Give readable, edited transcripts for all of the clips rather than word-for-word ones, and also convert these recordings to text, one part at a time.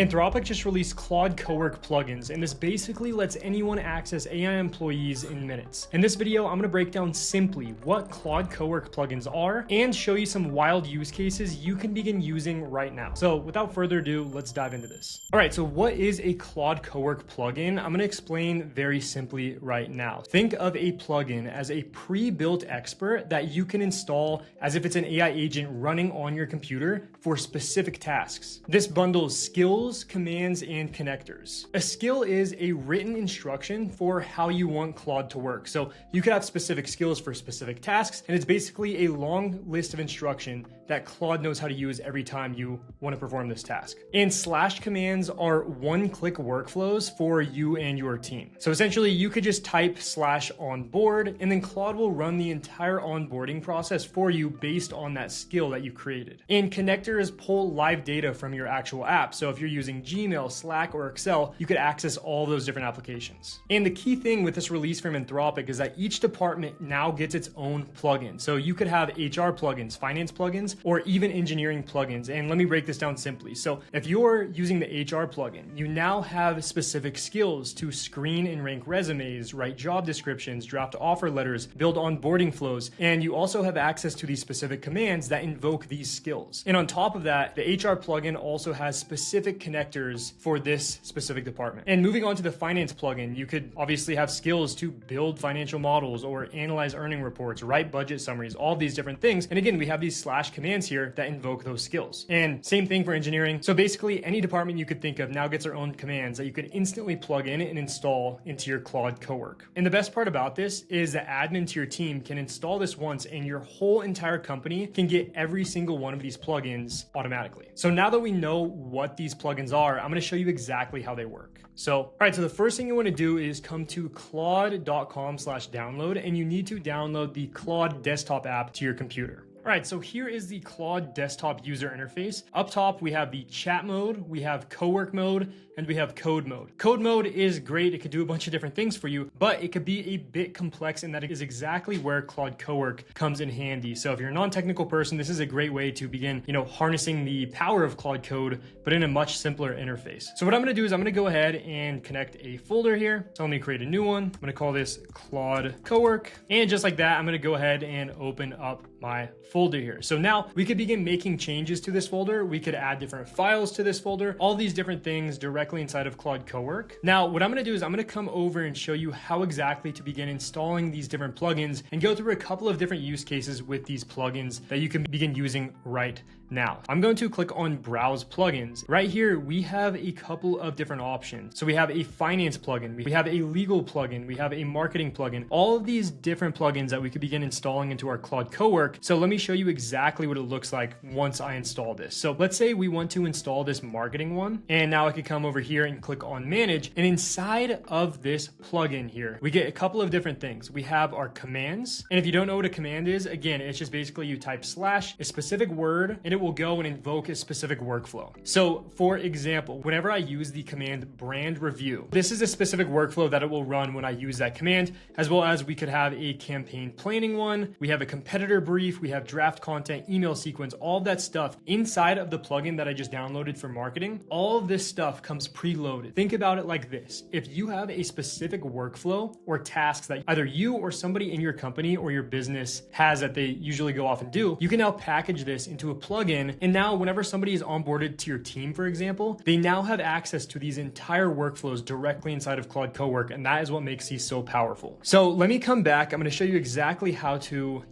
Anthropic just released Claude Cowork Plugins, and this basically lets anyone access AI employees in minutes. In this video, I'm going to break down simply what Claude Cowork Plugins are and show you some wild use cases you can begin using right now. So without further ado, let's dive into this. All right, so what is a Claude Cowork plugin? I'm going to explain very simply right now. Think of a plugin as a pre-built expert that you can install as if it's an AI agent running on your computer for specific tasks. This bundles skills, commands, and connectors. A skill is a written instruction for how you want Claude to work. So you could have specific skills for specific tasks, and it's basically a long list of instruction that Claude knows how to use every time you want to perform this task. And slash commands are one-click workflows for you and your team. So essentially, you could just type slash onboard, and then Claude will run the entire onboarding process for you based on that skill that you created. And connectors pull live data from your actual app. So if you're using Gmail, Slack, or Excel, you could access all those different applications. And the key thing with this release from Anthropic is that each department now gets its own plugin. So you could have HR plugins, finance plugins, or even engineering plugins. And let me break this down simply. So if you're using the HR plugin, you now have specific skills to screen and rank resumes, write job descriptions, draft offer letters, build onboarding flows, and you also have access to these specific commands that invoke these skills. And on top of that, the HR plugin also has specific connectors for this specific department. And moving on to the finance plugin, you could obviously have skills to build financial models or analyze earning reports, write budget summaries, all these different things. And again, we have these slash commands here that invoke those skills. And same thing for engineering. So basically any department you could think of now gets their own commands that you could instantly plug in and install into your Claude Cowork. And the best part about this is the admin to your team can install this once and your whole entire company can get every single one of these plugins automatically. So now that we know what these plugins are, I'm going to show you exactly how they work. So, all right, so the first thing you want to do is come to claude.com/download, and you need to download the Claude desktop app to your computer. All right, so here is the Claude desktop user interface. Up top, we have the chat mode, we have cowork mode, and we have code mode. Code mode is great. It could do a bunch of different things for you, but it could be a bit complex, and that is exactly where Claude Cowork comes in handy. So if you're a non-technical person, this is a great way to begin, harnessing the power of Claude Code, but in a much simpler interface. So what I'm gonna do is I'm gonna go ahead and connect a folder here. So let me create a new one. I'm gonna call this Claude Cowork. And just like that, I'm gonna go ahead and open up my folder here. So now we could begin making changes to this folder. We could add different files to this folder, all these different things directly inside of Claude Cowork. Now, what I'm going to do is I'm going to come over and show you how exactly to begin installing these different plugins and go through a couple of different use cases with these plugins that you can begin using right now. I'm going to click on Browse Plugins. Right here, we have a couple of different options. So we have a finance plugin, we have a legal plugin, we have a marketing plugin, all of these different plugins that we could begin installing into our Claude Cowork. So let me show you exactly what it looks like once I install this. So let's say we want to install this marketing one, and now I could come over here and click on Manage, and inside of this plugin here, we get a couple of different things. We have our commands, and if you don't know what a command is, again, it's just basically you type slash, a specific word, and it will go and invoke a specific workflow. So for example, whenever I use the command brand review, this is a specific workflow that it will run when I use that command, as well as we could have a campaign planning one, we have a competitor brief, we have draft content, email sequence, all of that stuff inside of the plugin that I just downloaded for marketing. All of this stuff comes preloaded. Think about it like this. If you have a specific workflow or tasks that either you or somebody in your company or your business has that they usually go off and do, you can now package this into a plugin. And now whenever somebody is onboarded to your team, for example, they now have access to these entire workflows directly inside of Claude Cowork. And that is what makes these so powerful. So let me come back. I'm going to show you exactly how to,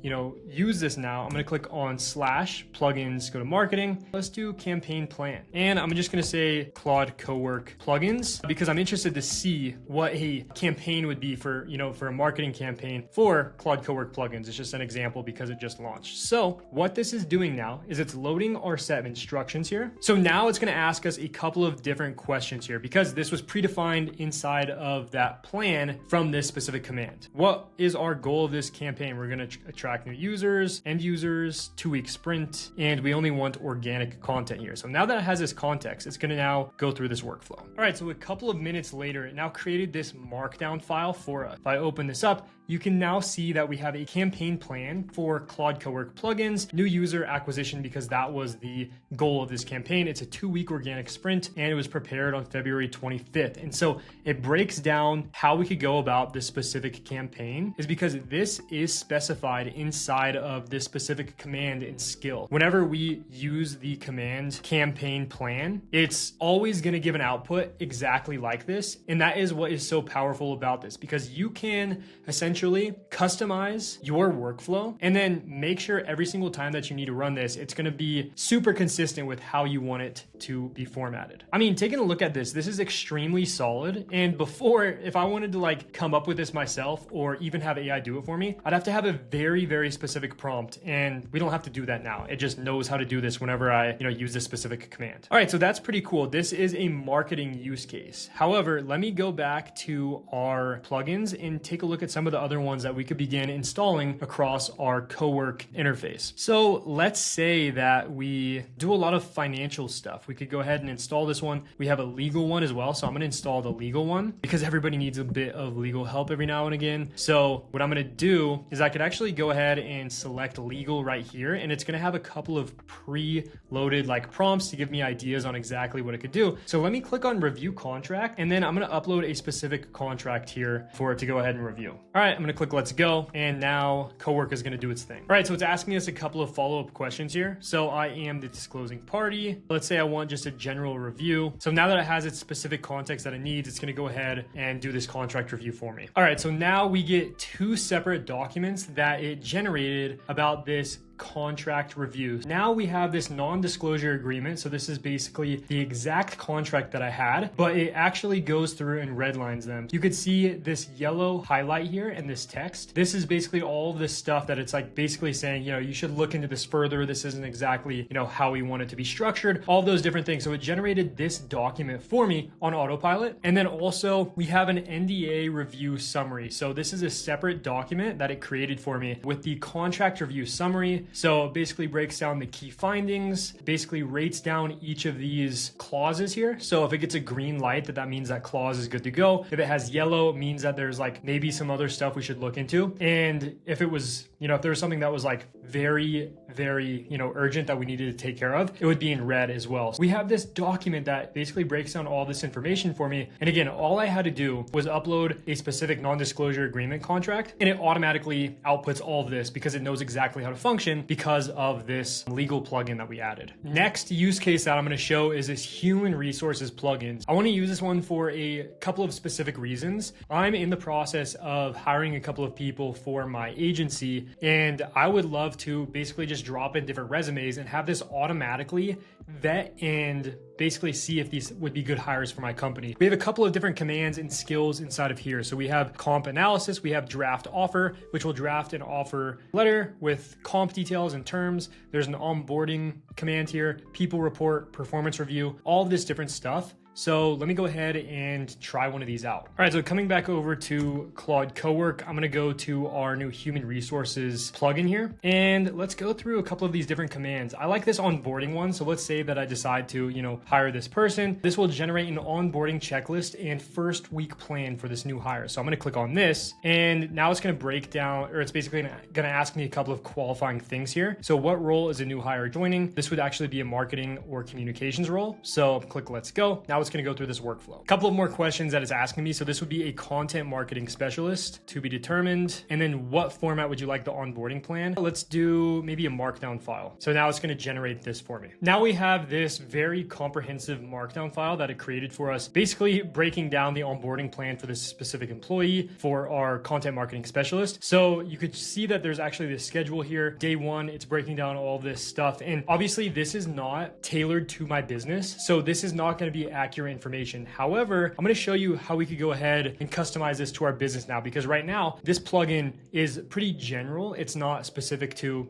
use this now. I'm going to click on slash plugins, go to marketing. Let's do campaign plan. And I'm just going to say Claude Cowork plugins because I'm interested to see what a campaign would be for, for a marketing campaign for Claude Cowork plugins. It's just an example because it just launched. So what this is doing now is it's loading our set of instructions here. So now it's going to ask us a couple of different questions here because this was predefined inside of that plan from this specific command. What is our goal of this campaign? We're going to attract new users, end users, 2-week sprint, and we only want organic content here. So now that it has this context, it's going to now go through this workflow. All right, so a couple of minutes later, it now created this markdown file for us. If I open this up, you can now see that we have a campaign plan for Claude Cowork plugins, new user acquisition, because that was the goal of this campaign. It's a 2-week organic sprint, and it was prepared on February 25th. And so it breaks down how we could go about this specific campaign is because this is specified inside of this specific command and skill. Whenever we use the command campaign plan, it's always going to give an output exactly like this. And that is what is so powerful about this, because you can essentially customize your workflow and then make sure every single time that you need to run this, it's going to be super consistent with how you want it to be formatted. I mean, taking a look at this is extremely solid. And before, if I wanted to like come up with this myself or even have AI do it for me, I'd have to have a very, very specific prompt. And we don't have to do that now. It just knows how to do this whenever I, use this specific command. All right, so that's pretty cool. This is a marketing use case. However, let me go back to our plugins and take a look at some of the other ones that we could begin installing across our Cowork interface. So let's say that we do a lot of financial stuff. We could go ahead and install this one. We have a legal one as well. So I'm going to install the legal one because everybody needs a bit of legal help every now and again. So what I'm going to do is I could actually go ahead and select legal right here. And it's going to have a couple of pre-loaded like prompts to give me ideas on exactly what it could do. So let me click on review contract, and then I'm going to upload a specific contract here for it to go ahead and review. All right, I'm going to click let's go. And now Cowork is going to do its thing. All right, so it's asking us a couple of follow-up questions here. So I am the disclosing party. Let's say I want just a general review. So now that it has its specific context that it needs, it's going to go ahead and do this contract review for me. All right, so now we get 2 separate documents that it generated about this contract review. Now we have this non-disclosure agreement. So this is basically the exact contract that I had, but it actually goes through and redlines them. You could see this yellow highlight here and this text. This is basically all this stuff that it's like basically saying, you should look into this further. This isn't exactly, how we want it to be structured, all those different things. So it generated this document for me on autopilot. And then also we have an NDA review summary. So this is a separate document that it created for me with the contract review summary. So it basically breaks down the key findings, basically rates down each of these clauses here. So if it gets a green light, that means that clause is good to go. If it has yellow, it means that there's like maybe some other stuff we should look into. And if it was, if there was something that was like very, very, urgent that we needed to take care of, it would be in red as well. So we have this document that basically breaks down all this information for me. And again, all I had to do was upload a specific non-disclosure agreement contract, and it automatically outputs all of this because it knows exactly how to function because of this legal plugin that we added. Next use case that I'm going to show is this human resources plugins. I want to use this one for a couple of specific reasons. I'm in the process of hiring a couple of people for my agency, and I would love to basically just drop in different resumes and have this automatically vet and basically see if these would be good hires for my company. We have a couple of different commands and skills inside of here. So we have comp analysis, we have draft offer, which will draft an offer letter with comp details and terms. There's an onboarding command here, people report, performance review, all of this different stuff. So let me go ahead and try one of these out. All right, so coming back over to Claude Cowork, I'm gonna go to our new human resources plugin here, and let's go through a couple of these different commands. I like this onboarding one. So let's say that I decide to, hire this person. This will generate an onboarding checklist and first week plan for this new hire. So I'm gonna click on this, and now it's gonna break down, or it's basically gonna ask me a couple of qualifying things here. So what role is a new hire joining? This would actually be a marketing or communications role. So click let's go. Now it's going to go through this workflow. A couple of more questions that it's asking me. So this would be a content marketing specialist to be determined. And then what format would you like the onboarding plan? Let's do maybe a markdown file. So now it's going to generate this for me. Now we have this very comprehensive markdown file that it created for us, basically breaking down the onboarding plan for this specific employee for our content marketing specialist. So you could see that there's actually this schedule here. Day 1, it's breaking down all this stuff. And obviously this is not tailored to my business. So this is not going to be accurate information. However, I'm going to show you how we could go ahead and customize this to our business now, because right now this plugin is pretty general. It's not specific to,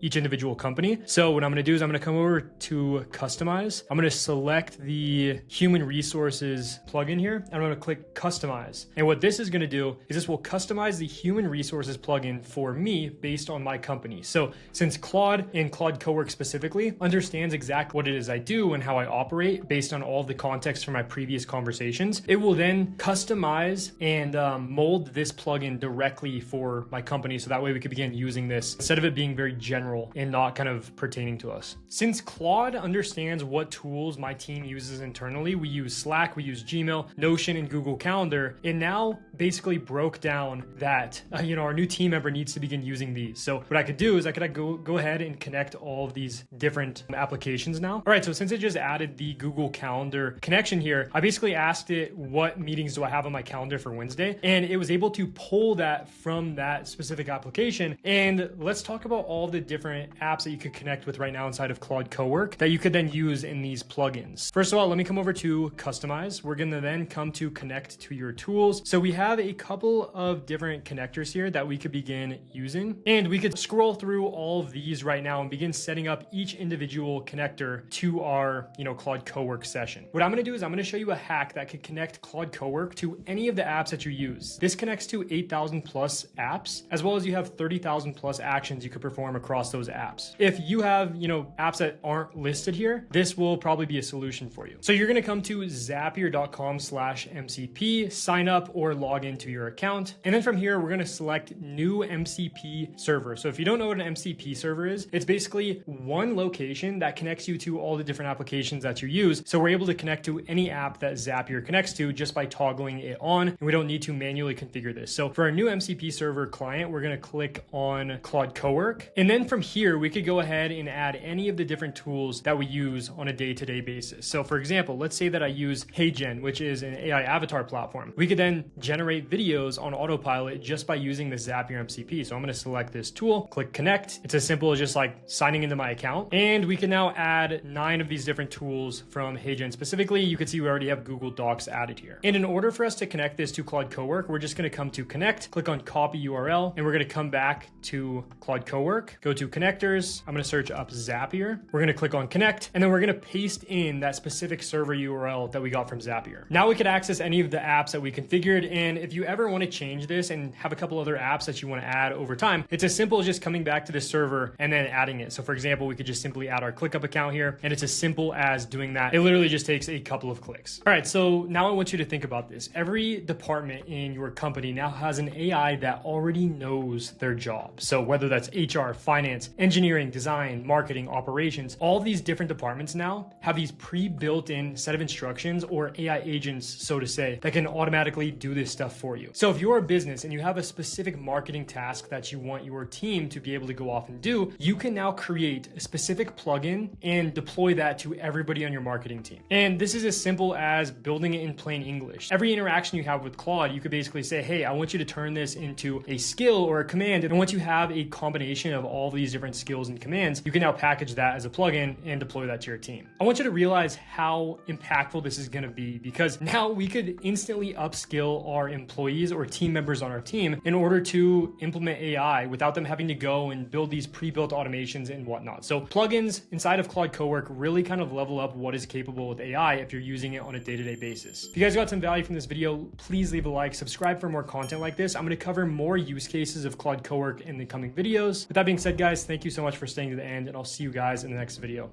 each individual company. So what I'm going to do is I'm going to come over to customize. I'm going to select the human resources plugin here, and I'm going to click customize. And what this is going to do is this will customize the human resources plugin for me based on my company. So since Claude and Claude Cowork specifically understands exactly what it is I do and how I operate based on all the content context from my previous conversations, it will then customize and mold this plugin directly for my company. So that way we could begin using this instead of it being very general and not kind of pertaining to us. Since Claude understands what tools my team uses internally, we use Slack, we use Gmail, Notion, and Google Calendar. It now basically broke down that, our new team member needs to begin using these. So what I could do is I could go ahead and connect all of these different applications now. All right, so since it just added the Google Calendar connection here, I basically asked it what meetings do I have on my calendar for Wednesday, and it was able to pull that from that specific application. And let's talk about all the different apps that you could connect with right now inside of Claude Cowork that you could then use in these plugins. First of all, let me come over to customize. We're gonna then come to connect to your tools. So we have a couple of different connectors here that we could begin using, and we could scroll through all of these right now and begin setting up each individual connector to our Claude Cowork session. What I'm going to do is I'm going to show you a hack that could connect Claude Cowork to any of the apps that you use. This connects to 8,000 plus apps, as well as you have 30,000 plus actions you could perform across those apps. If you have apps that aren't listed here, this will probably be a solution for you. So you're going to come to zapier.com/MCP, sign up or log into your account. And then from here, we're going to select new MCP server. So if you don't know what an MCP server is, it's basically one location that connects you to all the different applications that you use. So we're able to connect to any app that Zapier connects to just by toggling it on, and we don't need to manually configure this. So for our new MCP server client, we're going to click on Claude Cowork. And then from here, we could go ahead and add any of the different tools that we use on a day-to-day basis. So for example, let's say that I use HeyGen, which is an AI avatar platform. We could then generate videos on autopilot just by using the Zapier MCP. So I'm going to select this tool, click connect. It's as simple as just like signing into my account. And we can now add 9 of these different tools from HeyGen specifically. You can see we already have Google Docs added here. And in order for us to connect this to Claude Cowork, we're just going to come to connect, click on copy URL, and we're going to come back to Claude Cowork, go to connectors. I'm going to search up Zapier. We're going to click on connect, and then we're going to paste in that specific server URL that we got from Zapier. Now we can access any of the apps that we configured. And if you ever want to change this and have a couple other apps that you want to add over time, it's as simple as just coming back to the server and then adding it. So for example, we could just simply add our ClickUp account here, and it's as simple as doing that. It literally just takes a couple of clicks. All right, so now I want you to think about this. Every department in your company now has an AI that already knows their job. So whether that's HR, finance, engineering, design, marketing, operations, all these different departments now have these pre-built in set of instructions or AI agents, so to say, that can automatically do this stuff for you. So if you're a business and you have a specific marketing task that you want your team to be able to go off and do, you can now create a specific plugin and deploy that to everybody on your marketing team. And this is as simple as building it in plain English. Every interaction you have with Claude, you could basically say, hey, I want you to turn this into a skill or a command. And once you have a combination of all these different skills and commands, you can now package that as a plugin and deploy that to your team. I want you to realize how impactful this is going to be, because now we could instantly upskill our employees or team members on our team in order to implement AI without them having to go and build these pre-built automations and whatnot. So plugins inside of Claude Cowork really kind of level up what is capable with AI if you're using it on a day-to-day basis. If you guys got some value from this video, please leave a like, subscribe for more content like this. I'm going to cover more use cases of Claude Cowork in the coming videos. With that being said, guys, thank you so much for staying to the end, and I'll see you guys in the next video.